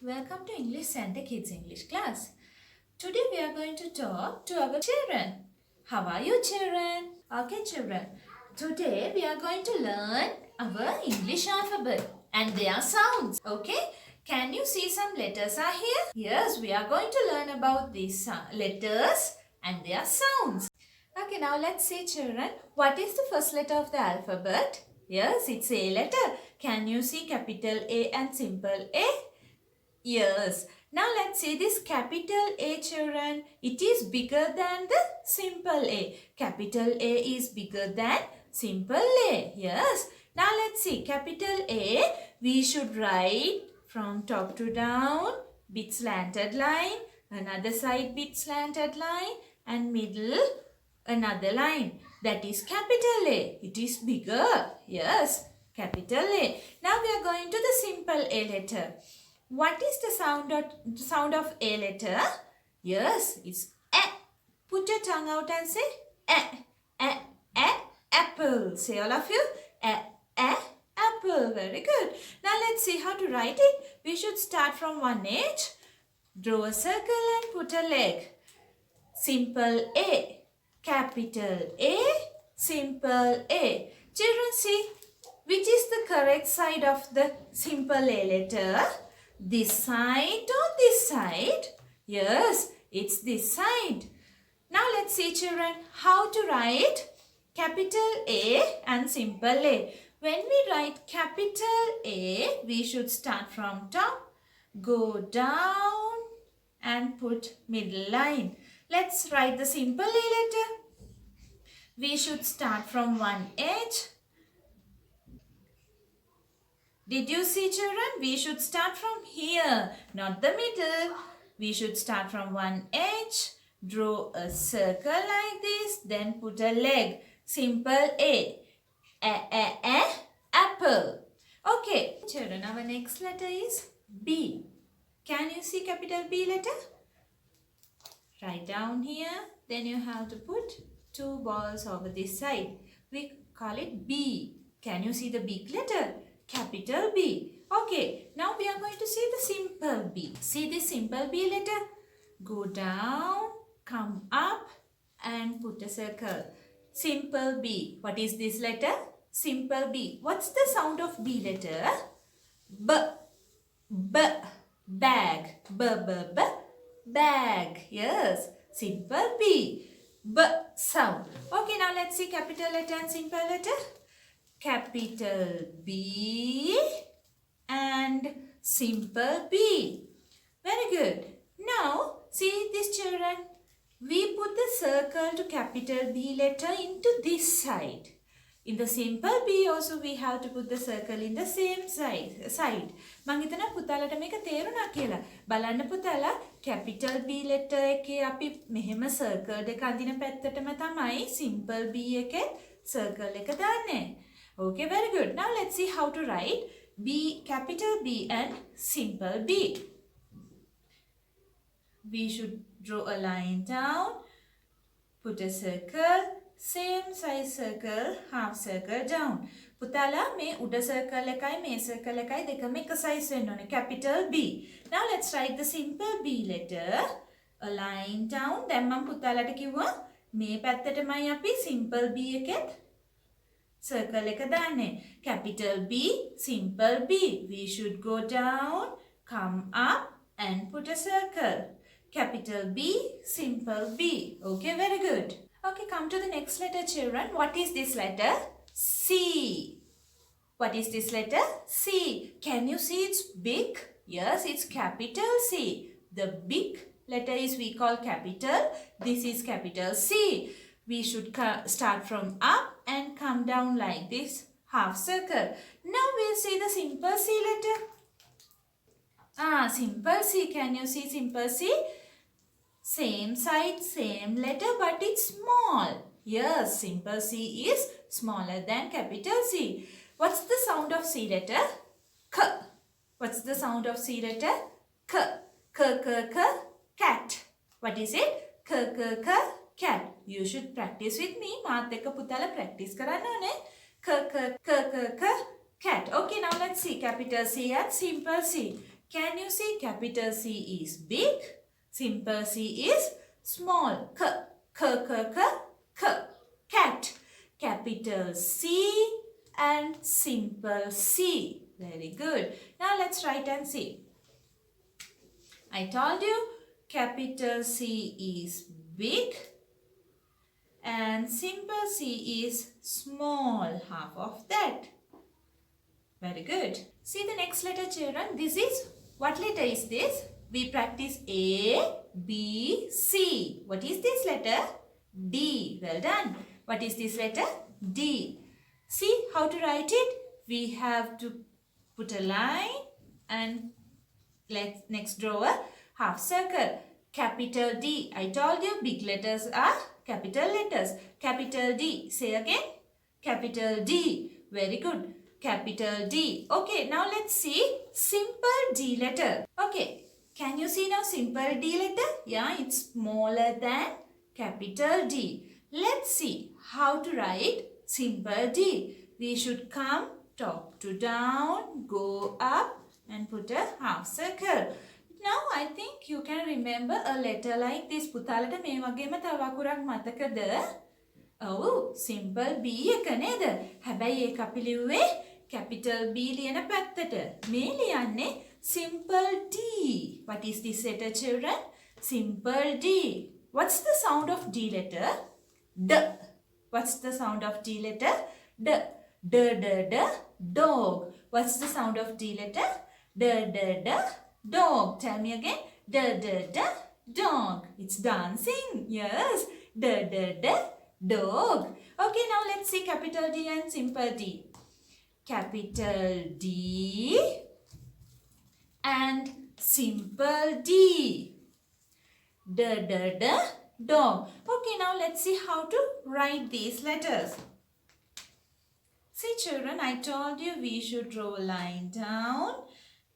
Welcome to English Center Kids English class. Today we are going to talk to our children. How are you children? Okay children. Today we are going to learn our English alphabet and their sounds. Okay? Can you see some letters are here? Yes, we are going to learn about these letters and their sounds. Okay, now let's see children. What is the first letter of the alphabet? Yes, it's A letter. Can you see capital A and simple A? Yes. Now let's see this capital A children. It is bigger than the simple A. Capital A is bigger than simple A. Yes. Now let's see capital A. We should write from top to down, bit slanted line, another side bit slanted line and middle another line. That is capital A. It is bigger. Yes. Capital A. Now we are going to the simple A letter. What is the sound of A letter? Yes, it's A. Put your tongue out and say A, apple. Say all of you, A, apple. Very good. Now let's see how to write it. We should start from one edge. Draw a circle and put a leg. Simple A, capital A, simple A. Children, see which is the correct side of the simple A letter? This side or this side? Yes, it's this side. Now let's see children how to write capital A and simple A. When we write capital A, we should start from top, go down and put middle line. Let's write the simple A letter. We should start from one edge. Did you see children? We should start from here, not the middle. We should start from one edge, draw a circle like this, then put a leg. Simple A. Apple. Okay, children, our next letter is B. Can you see capital B letter? Write down here. Then you have to put two balls over this side. We call it B. Can you see the big letter? Capital B. Okay, now we are going to see the simple B. See this simple B letter? Go down, come up and put a circle. Simple B. What is this letter? Simple B. What's the sound of B letter? B. Bag. Bag. Yes. Simple B. B sound. Okay, now let's see capital letter and simple letter. Capital B and simple B. Very good. Now, see this children. We put the circle to capital B letter into this side. In the simple B also we have to put the circle in the same side. මං හිතනවා පුතාලට මේක තේරුණා කියලා. බලන්න පුතාලා capital B letter එකේ අපි මෙහෙම circle එක අඳින පැත්තටම තමයි simple B එකේ circle එක දාන්නේ. Okay, very good. Now let's see how to write B, capital B and simple B. We should draw a line down, put a circle, same size circle, half circle down. පුතාලා මේ උඩ circle එකයි මේ circle එකයි දෙකම එක size වෙන්න ඕනේ. Capital B. Now let's write the simple B letter. A line down. දැන් මම පුතාලට කිව්වා මේ පැත්තටමයි අපි simple B එකෙත් circle එක දාන්නේ. Capital B, simple B. We should go down, come up and put a circle. Capital B, simple B. Okay, very good. Okay, come to the next letter children. What is this letter? C. What is this letter? C. Can you see it's big? Yes, it's capital C. The big letter is we call capital. This is capital C. We should start from up and come down like this, half circle. Now we'll see the simple C letter. Simple C. Can you see simple C? Same side, same letter, but it's small. Yes, simple C is smaller than capital C. What's the sound of C letter? K. What's the sound of C letter? K. Cat. What is it? Cat. You should practice with me. මාත් එක්ක පුතාලා practice කරන්න ඕනේ. Cat. Okay, now let's see capital C and simple C. Can you see capital C is big, simple C is small. Cat. Capital C and simple C. Very good. Now let's write and see. I told you capital C is big and simple C is small, half of that. Very good. See the next letter, children. This is, what letter is this? We practice A, B, C. What is this letter? D. Well done. What is this letter? D. See how to write it? We have to put a line and let's next draw a half circle. Capital D. I told you big letters are capital letters. Capital D. Say again. Capital D. Very good. Capital D. Okay, now let's see simple D letter. Okay, can you see now simple D letter? Yeah, it's smaller than capital D. Let's see how to write simple D. We should come top to down, go up and put a half circle. Now I think you can remember a letter like this. පුතාලට මේ වගේම තව අකුරක් මතකද? ඔව්, simple B එක නේද? හැබැයි ඒක අපි ලිව්වේ capital B ලියන පැත්තට. මේ ලියන්නේ simple D. What is this letter, children? Simple D. What's the sound of D letter? D. What's the sound of D letter? D. Dog. What's the sound of D letter? D. Dog. Tell me again. D. Dog. It's dancing. Yes. D. Dog. Okay, now let's see capital D and simple D. Capital D and simple D. Dog. Okay, now let's see how to write these letters. See, children, I told you we should draw a line down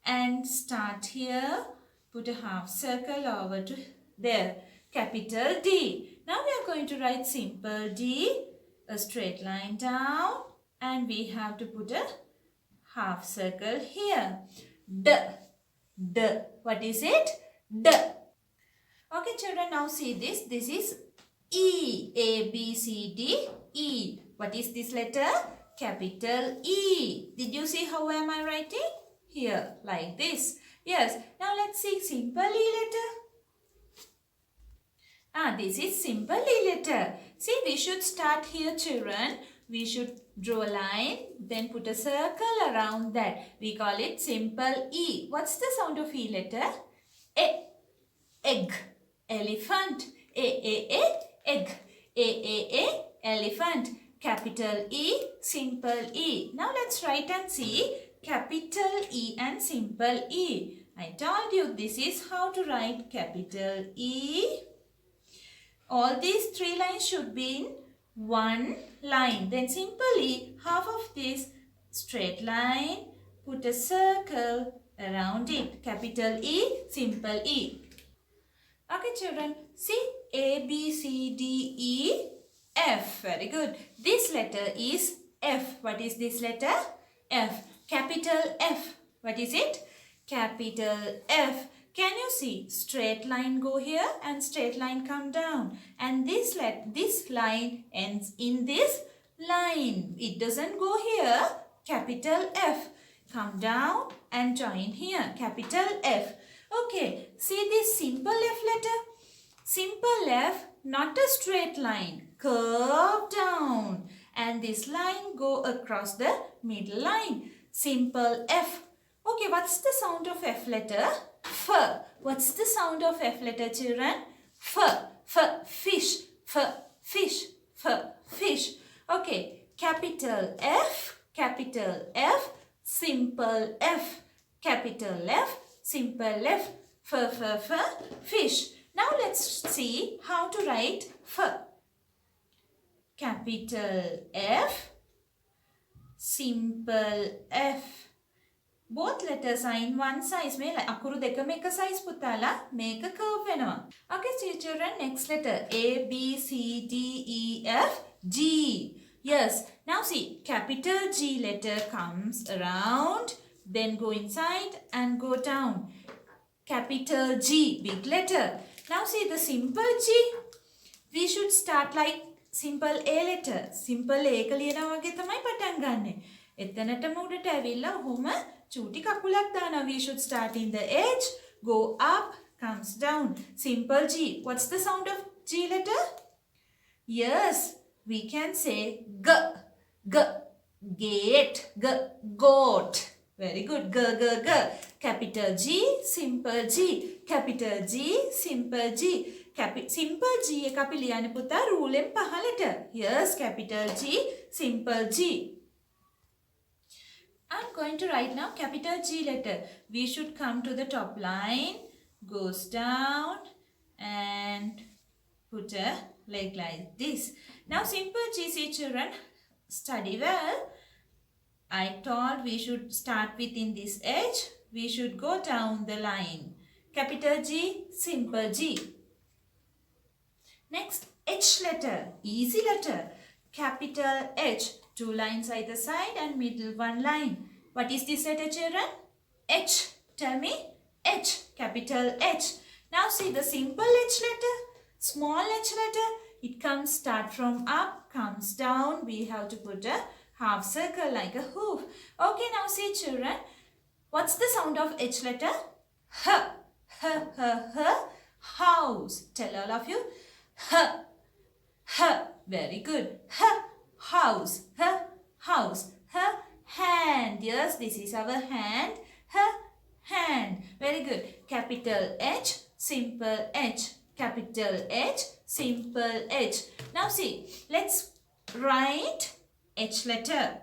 and start here. Put a half circle over to there. Capital D. Now we are going to write simple D. A straight line down. And we have to put a half circle here. D. What is it? D. Okay, children, now see this. This is E. A, B, C, D, E. What is this letter? Capital E. Did you see how am I writing? Here, like this. Yes. Now let's see simple E letter. This is simple E letter. See, we should start here, children. We should draw a line, then put a circle around that. We call it simple E. What's the sound of E letter? E. Egg. Elephant. Egg. Elephant. Capital E, simple E. Now let's write and see capital E and simple E. I told you this is how to write capital E. All these three lines should be in one line. Then simple E, half of this straight line, put a circle around it. Capital E, simple E. Okay, children, see A, B, C, D, E, F. Very good. This letter is F. What is this letter? F. Capital F. What is it? Capital F. Can you see? Straight line go here and straight line come down. And this line ends in this line. It doesn't go here. Capital F. Come down and join here. Capital F. Okay. See this simple F letter? Simple F, not a straight line. Curve down. And this line go across the middle line. Simple F. Okay, what's the sound of F letter? F. What's the sound of F letter, children? F. Fish. Fish. Fish. Okay, capital F, simple F, capital F, simple F, fish. Now let's see how to write F. Capital F, simple F. Both letters are in one size. මේ අකුරු දෙකම එක size පුතාලා මේක curve වෙනවා. Okay, children, next letter A, B, C, D, E, F, G. Yes. Now see, capital G letter comes around Then go inside and go down. Capital G, big letter. Now see the simple G. We should start like simple A letter. Simple A එක ලියනවා වගේ තමයි පටන් ගන්නෙ. එතනටම උඩට ඇවිල්ලා ඔහොම චූටි කකුලක් දානවා. We should start in the edge, go up, comes down. Simple G. What's the sound of G letter? Yes, we can say G, G, gate, G, goat. Very good. G, G, G. Capital G, simple G. Capital G, simple G. Simple G එක අපි ලියන්න පුතා රූලෙන් පහලට. Yes, capital G, simple G. I'm going to write now capital G letter. We should come to the top line, goes down and put a leg like this. Now simple G, see children, study well. I told we should start within this edge. We should go down the line. Capital G, simple G. Next, H letter, easy letter. Capital H, 2 lines either side and middle 1 line. What is this letter, children? H. Tell me. H, capital H. Now see the simple H letter, small H letter. It comes, start from up, comes down. We have to put a half circle like a hoof. Okay, now see children. What's the sound of H letter? H, H, H, H. House. Tell all of you. H, H. Very good. H, house. H, house. H, hand. Yes, this is our hand. H, hand. Very good. Capital H, simple H. Capital H, simple H. Now see, let's write H letter.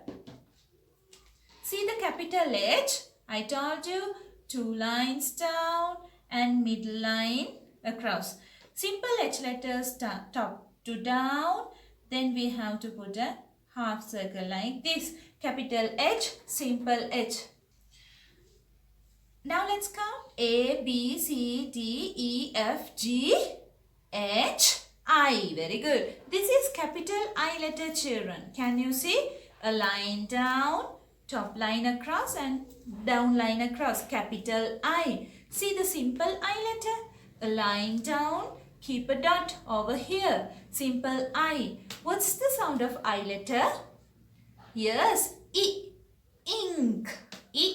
See the capital H. I told you 2 lines down and middle line across. Simple H letters top to down. Then we have to put a half circle like this. Capital H, simple H. Now let's count A, B, C, D, E, F, G, H, I. Very good. This is capital I letter, children. Can you see? A line down, top line across and down line across. Capital I. See the simple I letter? A line down, keep a dot over here. Simple I. What's the sound of I letter? Yes, I. Ink. I.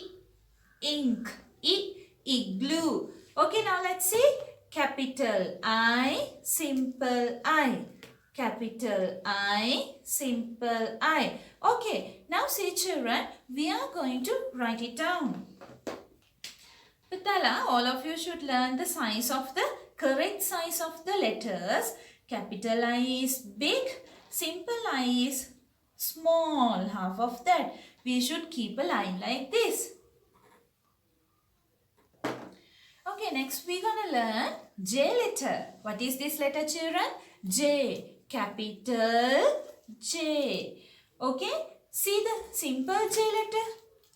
Ink. I. Igloo. Okay, now let's see. Capital I, simple I. Capital I, simple I. Okay, now see children, we are going to write it down. Patala, all of you should learn the size of the correct size of the letters. Capital I is big, simple I is small, half of that. We should keep a line like this. Okay, next we're going to learn J letter. What is this letter, children? J. Capital J. Okay, see the simple J letter.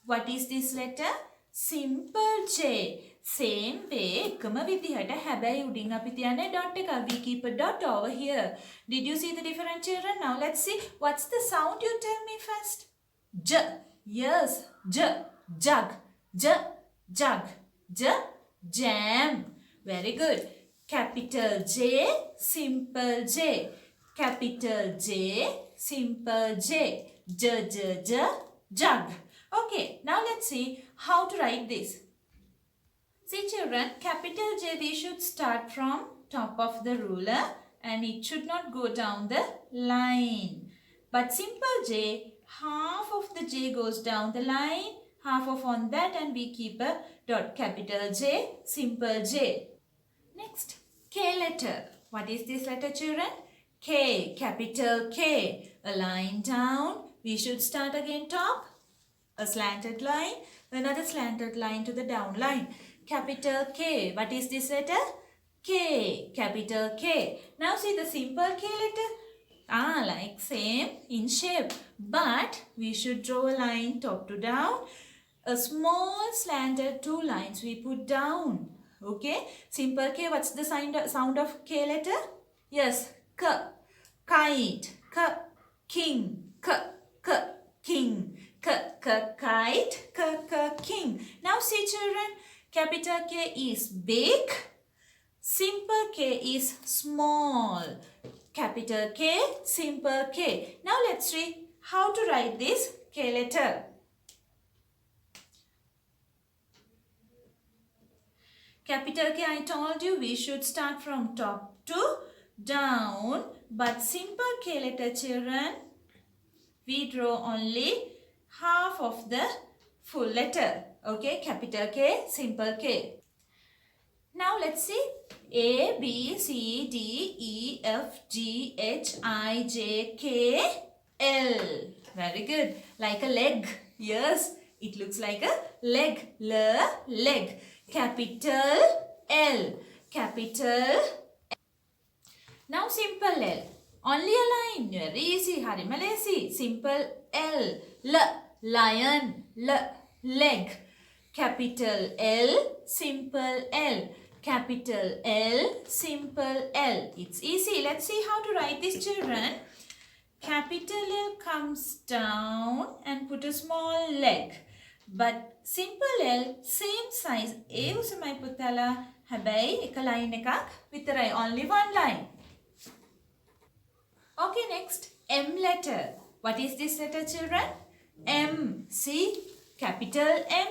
What is this letter? Simple J. Same way, එකම විදිහට හැබැයි උඩින් අපි තියන්නේ dot එක. We keep a dot over here. Did you see the different, children? Now let's see. What's the sound? You tell me first. J. Yes. J. Jug. J. Jug. J. Jam. Very good. Capital J, simple J. Capital J, simple J. J, J, J, jug. Okay, now let's see how to write this. See children, capital J we should start from top of the ruler and it should not go down the line. But simple J, half of the J goes down the line, half of on that and we keep a dot. Capital J, simple J. Next, K letter. What is this letter, children? K, capital K. A line down. We should start again top. A slanted line. Another slanted line to the down line. Capital K. What is this letter? K, capital K. Now see the simple K letter. Like same in shape. But we should draw a line top to down. A small slanted 2 lines we put down. Okay. Simple K. What's the sound of K letter? Yes. K. Kite. K. King. K. K. King. Kite. King. Now see children, capital K is big, simple K is small. Capital K, simple K. Now let's read how to write this K letter. Capital K, I told you we should start from top to down. But simple K letter children, we draw only half of the full letter. Okay, capital K, simple K. Now let's see. A, B, C, D, E, F, G, H, I, J, K, L. Very good. Like a leg. Yes, it looks like a leg. Leg. Capital L. Capital. Now simple L. Only a line. Very easy. Harima lazy. Simple L. Lion. Leg. Capital L. Simple L. Capital L. Simple L. It's easy. Let's see how to write this, children. Capital L comes down and put a small leg. But simple L same size. ඒ උසමයි පුතාලා. හැබැයි එක line එකක් විතරයි. Only one line. Okay, next. M letter. What is this letter, children? M. See? Capital M.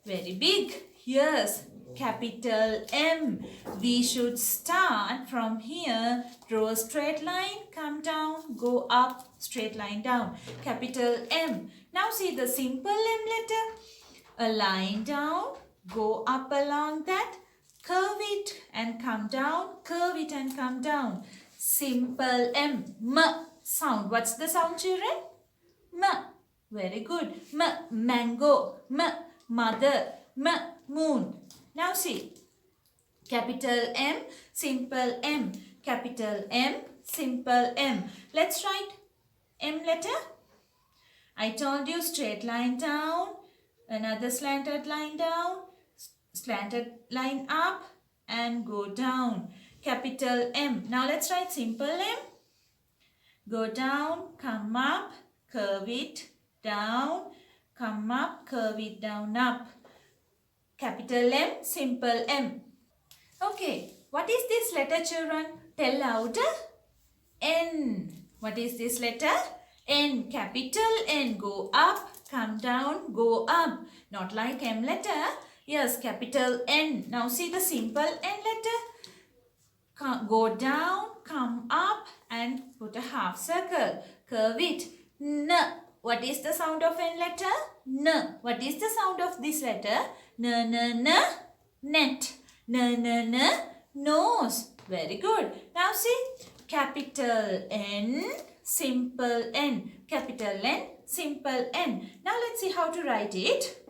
Very big. Yes. Capital M. We should start from here. Draw a straight line. Come down. Go up. Straight line down. Capital M. Now see the simple M letter. A line down. Go up along that. Curve it and come down. Curve it and come down. Simple M. M sound. What's the sound, children? M. Very good. M. Mango. M. Mother. M. Moon. Now see. Capital M. Simple M. Capital M. Simple M. Let's write M letter. I told you straight line down. Another slanted line down. Slanted line up. And go down. Capital M. Now let's write simple M. Go down, come up, curve it, down, come up, curve it down, up. Capital M, simple M. Okay, what is this letter, children? Tell louder. N. What is this letter? N. Capital N. Go up, come down, go up. Not like M letter. Yes, capital N. Now see the simple N letter. Go down, come up and put a half circle. Curve it. N. What is the sound of N letter? N. What is the sound of this letter? N. Net. N. Nose. Very good. Now see. Capital N. Simple N. Capital N. Simple N. Now let's see how to write it.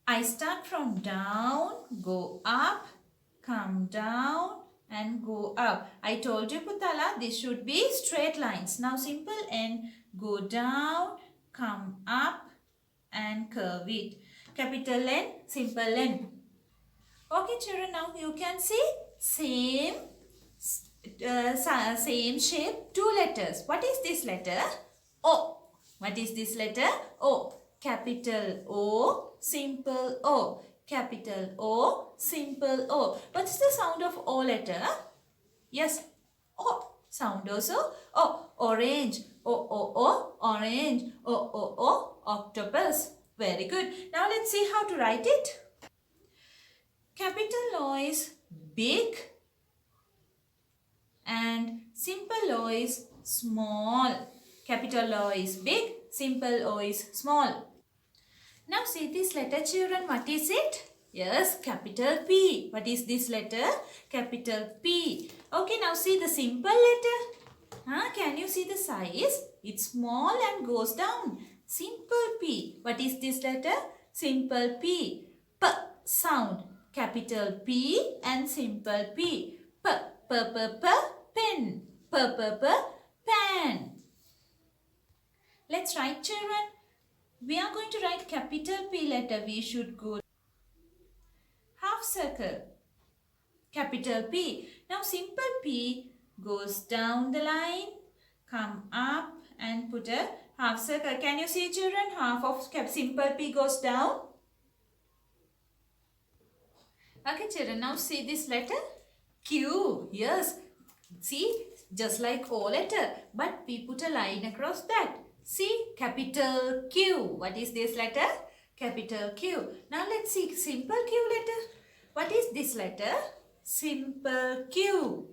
I start from down, go up, come down and go up. I told you, Putala, this should be straight lines. Now simple N, go down, come up and curve it. Capital N, simple N. Okay, children, now you can see same shape, two letters. What is this letter? O. What is this letter? O. Capital O, simple O. Capital O, simple O. What's the sound of O letter? Yes, O. Sound also O. Orange. O, orange. O, octopus. Very good. Now let's see how to write it. Capital O is big and simple O is small. Capital O is big, simple O is small. Now see this letter, children. What is it? Yes, capital P. What is this letter? Capital P. Okay, now see the simple letter. Can you see the size? It's small and goes down. Simple P. What is this letter? Simple P. P sound. Capital P and simple P. P. Pen. P. Pan. Let's write, children. We are going to write capital P letter. We should go half circle. Capital P. Now simple P goes down the line, come up and put a half circle. Can you see, children? Half of simple P goes down. Okay, children, now see this letter Q. Yes, see, just like O letter, but we put a line across that. See, capital Q. What is this letter? Capital Q. Now let's see simple Q letter. What is this letter? Simple Q.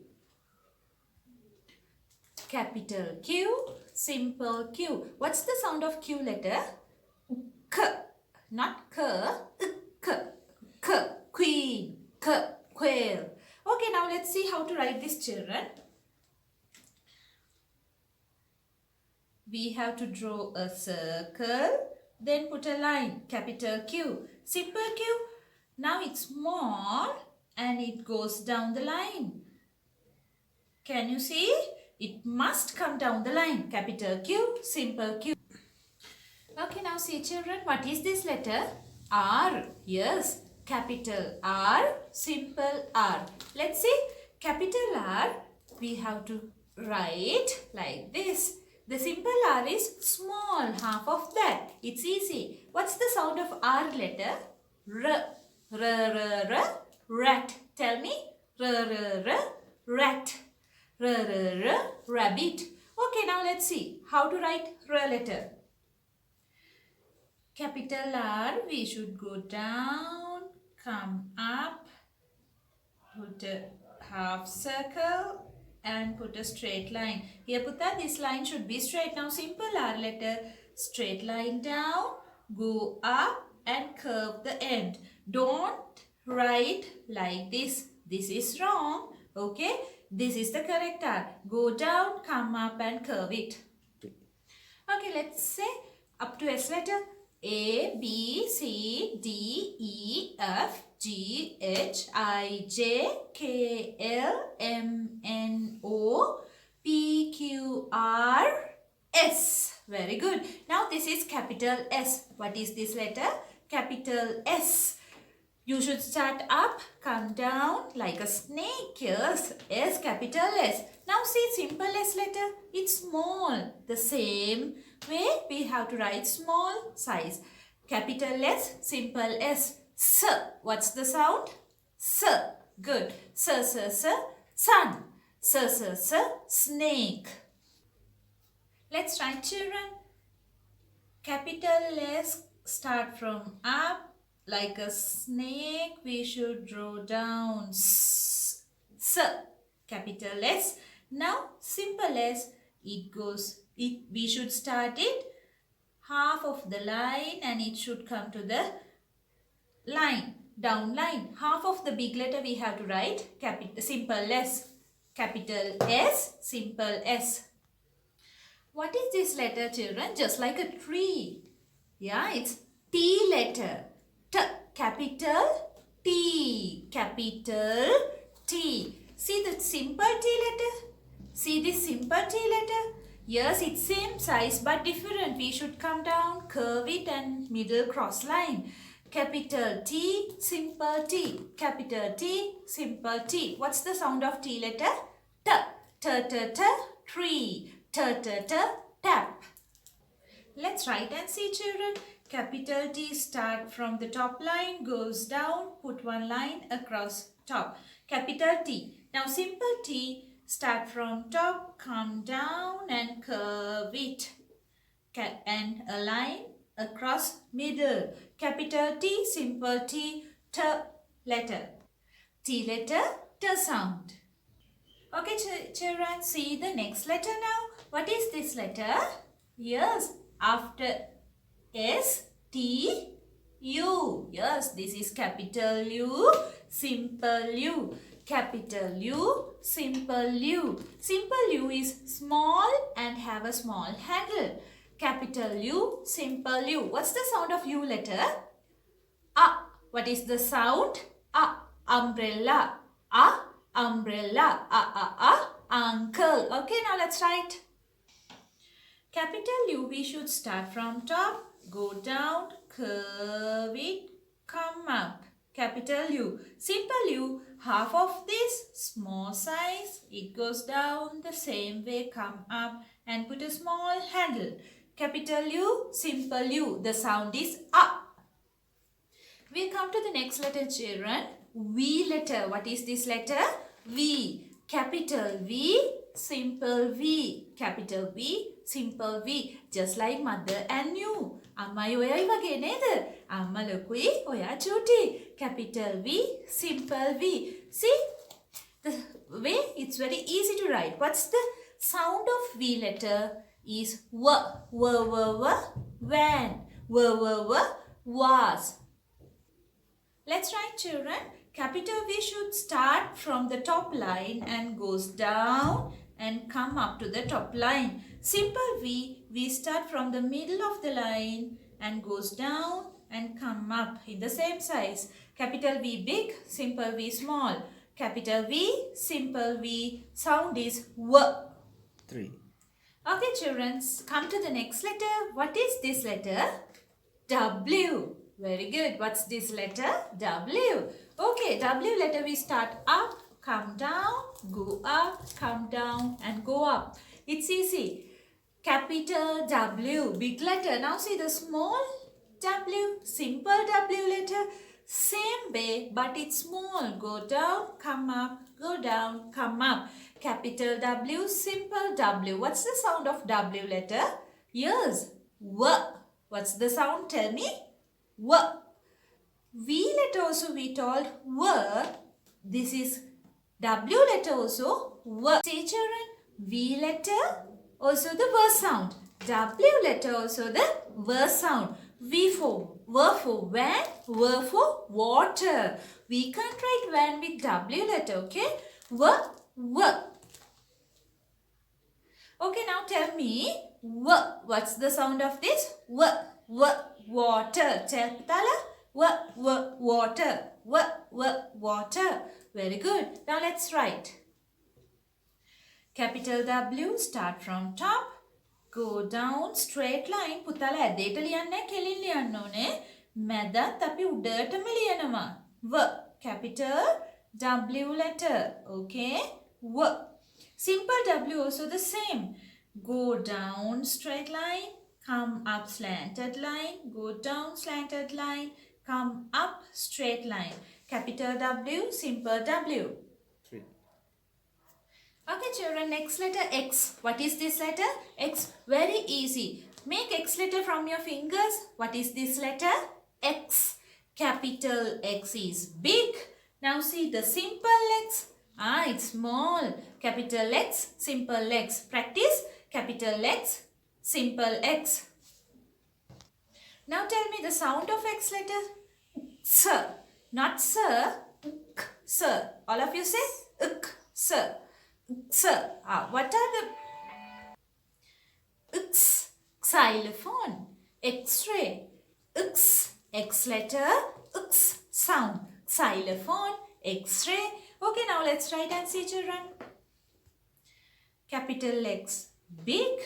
Capital Q, simple Q. What's the sound of Q letter? K, not K, K, K, queen, K, quail. Okay, now let's see how to write this, children. We have to draw a circle, then put a line, capital Q, simple Q. Now it's small and it goes down the line. Can you see? It must come down the line. Capital Q, simple Q. Okay, now see, children, what is this letter? R. Yes, capital R, simple R. Let's see, capital R, we have to write like this. The simple R is small, half of that. It's easy. What's the sound of R letter? R. R, R, R, rat. Tell me. R, R, R, rat. R, R, R, rabbit. Okay, now let's see how to write R letter. Capital R, we should go down, come up, put a half circle and put a straight line. Here, Putta, this line should be straight. Now, simple R letter, straight line down, go up and curve the end. Don't write like this. This is wrong. Okay. This is the correct R. Go down, come up and curve it. Okay, let's say up to S letter. A, B, C, D, E, F, G, H, I, J, K, L, M, N, O, P, Q, R, S. Very good. Now this is capital S. What is this letter? Capital S. You should start up, come down like a snake. Yes, S, capital S. Now see simple S letter. It's small. The same way we have to write small size. Capital S, simple S. S. What's the sound? S. Good. S, S, S, sun. S, S, S, snake. Let's write, children. Capital S, start from up. Like a snake, we should draw down. S, capital S. Now, simple S, we should start it half of the line and it should come to the line, down line. Half of the big letter we have to write simple S. Capital S, simple S. What is this letter, children? Just like a tree. Yeah, it's T letter. T, capital T, capital T. See the simple T letter? See this simple T letter? Yes, it's same size but different. We should come down, curve it and middle cross line. Capital T, simple T. Capital T, simple T. What's the sound of T letter? T, T, T, T, tree. T, T, T, tap. Let's write and see, children. Capital T start from the top line, goes down, put one line across top. Capital T. Now simple T start from top, come down and curve it. And a line across middle. Capital T, simple T, T letter. T letter, T sound. Okay, children, see the next letter now. What is this letter? Yes, after S, T, U. Yes, this is capital U, simple U. Capital U, simple U. Simple U is small and have a small handle. Capital U, simple U. What's the sound of U letter? A. What is the sound? A. Umbrella. A. Umbrella. Uncle. Okay, now let's write. Capital U, we should start from top, go down, curve it, come up. Capital U. Simple U, half of this, small size, it goes down the same way, come up and put a small handle. capital U, simple U. The sound is A. We come to the next letter, children. V letter. What is this letter? V. Capital V, simple V. Capital V, simple V. Just like mother and you. Amma oyai wage neda? Amma lokui, oya chuti. Capital V, simple V. See? The way it's very easy to write. What's the sound of V letter? Is W. When. Was. Let's write, children. Capital V should start from the top line and goes down and come up to the top line. Simple V, we start from the middle of the line and goes down and come up in the same size. Capital V big, simple V small. Capital V, simple V, sound is W. 3. Okay, children, come to the next letter. What is this letter? W. Very good. What's this letter? W. Okay, W letter we start up, come down, go up, come down and go up. It's easy. Capital W, big letter. Now see the small W, simple W letter. Same way, but it's small. Go down, come up, go down, come up. Capital W, simple W. What's the sound of W letter? Yes, W. What's the sound? Tell me. W. V letter also we told W. This is W letter also W. See, children, V letter also the W sound. W letter also the W sound. V for when, W for water. We can't write when with W letter, okay? W. Okay, now tell me W. What's the sound of this? W. Water. Tell Tala. Water. Water. Very good. Now let's write. Capital W, start from top, go down straight line. පුතාලා ඇදේට ලියන්නේ කෙලින් ලියන්න ඕනේ. මැදත් අපි උඩටම ලියනවා. W. Capital W letter. Okay? W. Simple W also the same. Go down straight line, come up slanted line, go down slanted line, come up straight line. Capital W, simple W. 3. Okay, children, next letter X. What is this letter? X. Very easy. Make X letter from your fingers. What is this letter? X. Capital X is big. Now see the simple X. It's small. Capital X, simple X. Practice. Capital X, simple X. Now tell me the sound of X letter. Sir. Not sir. Sir. All of you say sir. Sir. What are the X? Xylophone. X-ray. X. X letter. X sound. Xylophone. X-ray. Okay, now let's write and see, children. Capital X big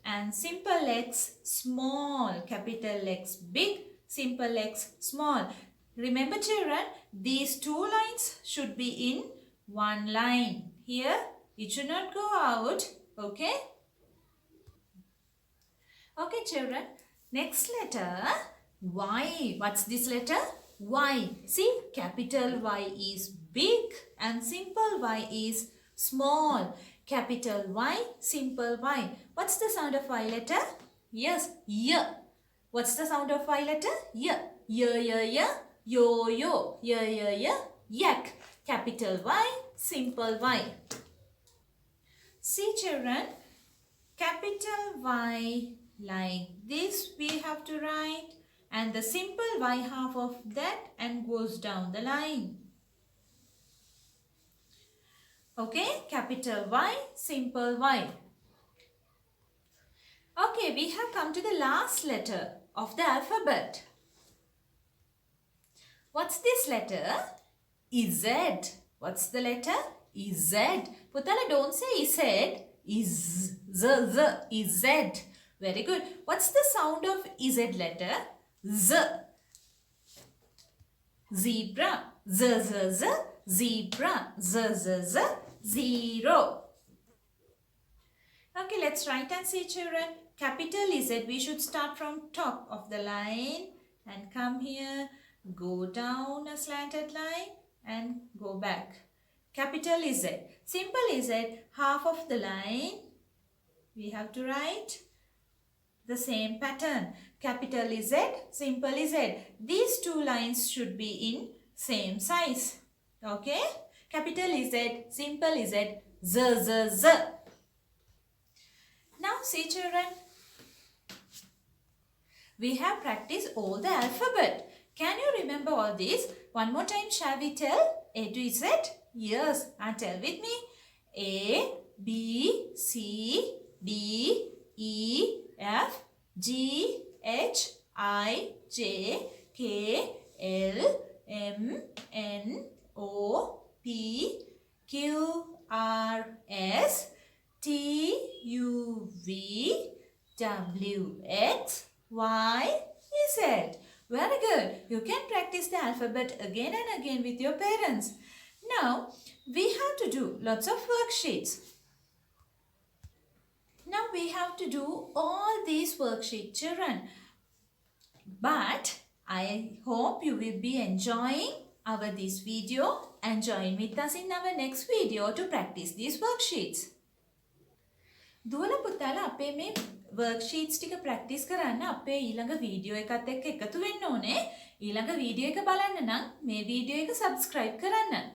and simple X small. Capital X big, simple X small. Remember, children, these two lines should be in one line. Here, it should not go out. Okay? Okay, children. Next letter, Y. What's this letter? Y. See, capital Y is big and simple Y is small. Capital Y, simple Y. What's the sound of Y letter? Yes, Y. What's the sound of Y letter? Y. Y. Yo, yo. Y. Yak. Capital Y, simple Y. See, children, capital Y like this we have to write. And the simple Y half of that and goes down the line. Okay, capital Y, simple Y. Okay, we have come to the last letter of the alphabet. What's this letter? Z. What's the letter? Z. Putala, don't say Z. Z. Very good. What's the sound of Z letter? Z. Zebra. Z. Zebra. Z. Zero. Okay, let's write and see, children. Capital Z, we should start from top of the line and come here, go down a slanted line and go back. Capital Z. Simple Z, half of the line, we have to write the same pattern. Capital Z, simple Z. These two lines should be in same size. Okay? Capital Z, simple Z, Z, Z, Z. Now see, children. We have practiced all the alphabet. Can you remember all this? One more time, shall we tell? A to Z? Yes. And tell with me. A, B, C, D, E, F, G, H, I, J, K, L, M, N, O, P, Q, R, S, T, U, V, W, X, Y, Z. Very good. You can practice the alphabet again and again with your parents. Now, we have to do lots of worksheets. Now, we have to do all these worksheets, children. But I hope you will be enjoying this video and join with us in our next video to practice these worksheets. දුවල පුතාලා අපේ මේ worksheets ටික practice කරන්න අපේ ඊළඟ video එකත් එක්ක එකතු වෙන්න ඕනේ. ඊළඟ වීඩියෝ එක බලන්න නම් මේ වීඩියෝ එක subscribe කරන්න.